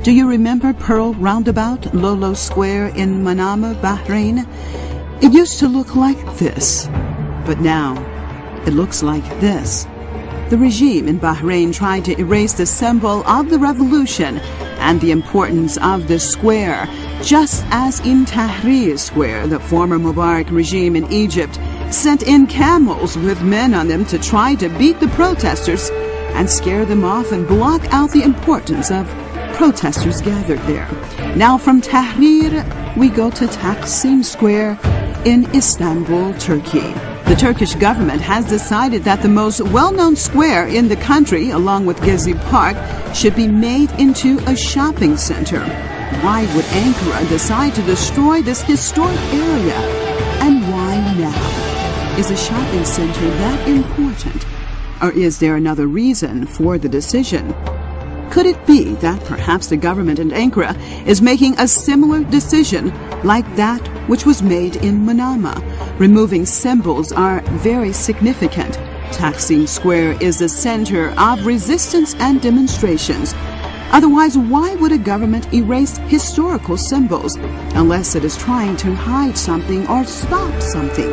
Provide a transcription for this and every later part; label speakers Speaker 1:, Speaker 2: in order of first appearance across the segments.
Speaker 1: Do you remember Pearl Roundabout, Lolo Square in Manama, Bahrain? It used to look like this, but now it looks like this. The regime in Bahrain tried to erase the symbol of the revolution and the importance of the square, just as in Tahrir Square, the former Mubarak regime in Egypt sent in camels with men on them to try to beat the protesters and scare them off and block out the importance of protesters gathered there. Now from Tahrir, we go to Taksim Square in Istanbul, Turkey. The Turkish government has decided that the most well-known square in the country, along with Gezi Park, should be made into a shopping center. Why would Ankara decide to destroy this historic area? And why now? Is a shopping center that important? Or is there another reason for the decision? Could it be that perhaps the government in Ankara is making a similar decision like that which was made in Manama? Removing symbols are very significant. Taksim Square is the center of resistance and demonstrations. Otherwise, why would a government erase historical symbols unless it is trying to hide something or stop something?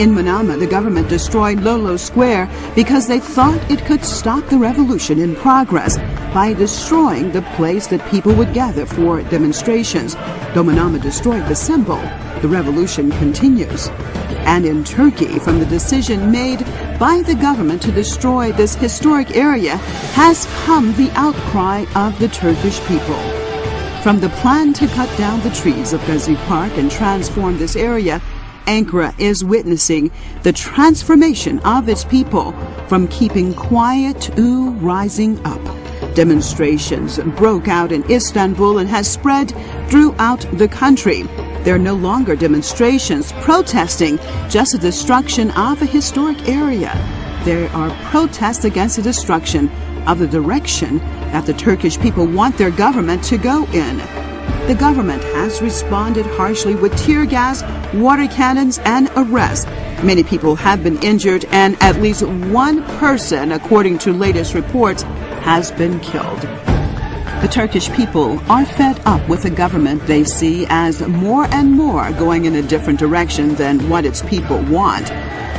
Speaker 1: In Manama, the government destroyed Lolo Square because they thought it could stop the revolution in progress by destroying the place that people would gather for demonstrations. Though Manama destroyed the symbol, the revolution continues. And in Turkey, from the decision made by the government to destroy this historic area has come the outcry of the Turkish people. From the plan to cut down the trees of Gezi Park and transform this area, Ankara is witnessing the transformation of its people from keeping quiet to rising up. Demonstrations broke out in Istanbul and has spread throughout the country. There are no longer demonstrations protesting just the destruction of a historic area. There are protests against the destruction of the direction that the Turkish people want their government to go in. The government has responded harshly with tear gas, water cannons, and arrests. Many people have been injured, and at least one person, according to latest reports, has been killed. The Turkish people are fed up with a government they see as more and more going in a different direction than what its people want.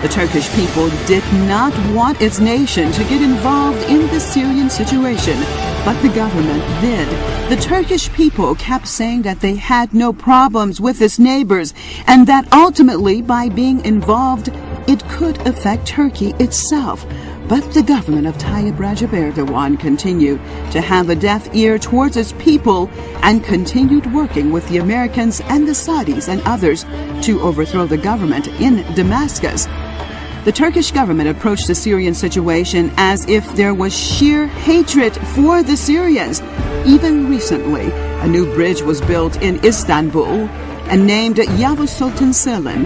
Speaker 1: The Turkish people did not want its nation to get involved in the Syrian situation, but the government did. The Turkish people kept saying that they had no problems with its neighbors and that ultimately by being involved, it could affect Turkey itself. But the government of Tayyip Recep Erdogan continued to have a deaf ear towards its people and continued working with the Americans and the Saudis and others to overthrow the government in Damascus. The Turkish government approached the Syrian situation as if there was sheer hatred for the Syrians. Even recently, a new bridge was built in Istanbul and named Yavuz Sultan Selim.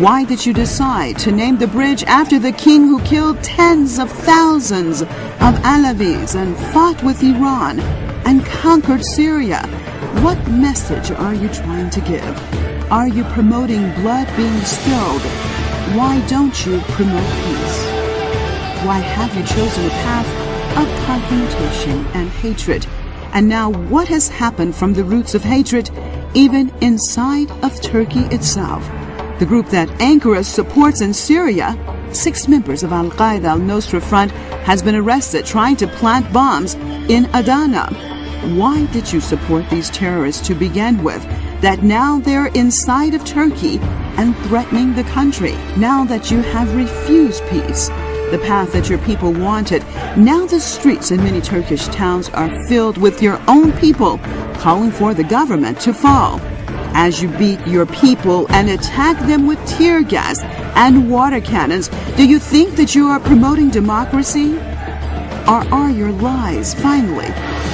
Speaker 1: Why did you decide to name the bridge after the king who killed tens of thousands of Alavis and fought with Iran and conquered Syria? What message are you trying to give? Are you promoting blood being spilled? Why don't you promote peace? Why have you chosen a path of confrontation and hatred? And now what has happened from the roots of hatred even inside of Turkey itself? The group that Ankara supports in Syria, 6 members of Al-Qaeda al-Nasr Front, has been arrested trying to plant bombs in Adana. Why did you support these terrorists to begin with, that now they're inside of Turkey and threatening the country? Now that you have refused peace, the path that your people wanted, now the streets in many Turkish towns are filled with your own people calling for the government to fall. As you beat your people and attack them with tear gas and water cannons, do you think that you are promoting democracy? Or are your lies finally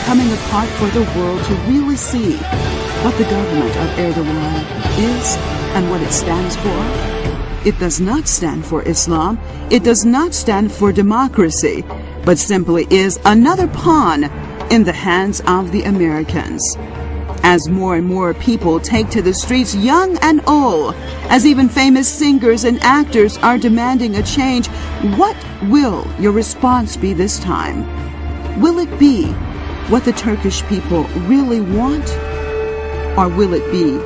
Speaker 1: coming apart for the world to really see what the government of Erdogan is and what it stands for? It does not stand for Islam. It does not stand for democracy, but simply is another pawn in the hands of the Americans. As more and more people take to the streets, young and old, as even famous singers and actors are demanding a change, what will your response be this time? Will it be what the Turkish people really want? Or will it be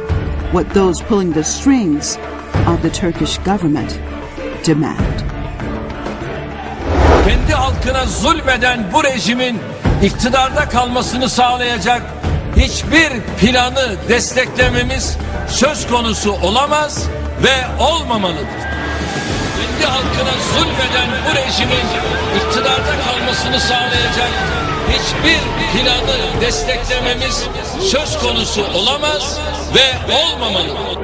Speaker 1: what those pulling the strings of the Turkish government demand?
Speaker 2: Kendi halkına zulmeden bu rejimin iktidarda kalmasını sağlayacak hiçbir planı desteklememiz söz konusu olamaz ve olmamalıdır. Kendi halkına zulmeden bu rejimin iktidarda kalmasını sağlayacak hiçbir planı desteklememiz söz konusu olamaz ve olmamalıdır.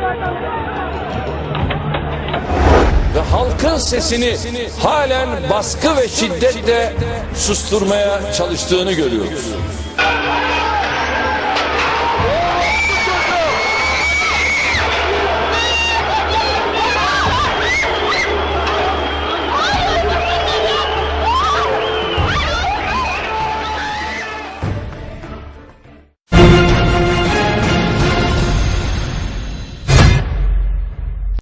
Speaker 2: Ve halkın sesini halen baskı ve şiddetle susturmaya çalıştığını görüyoruz.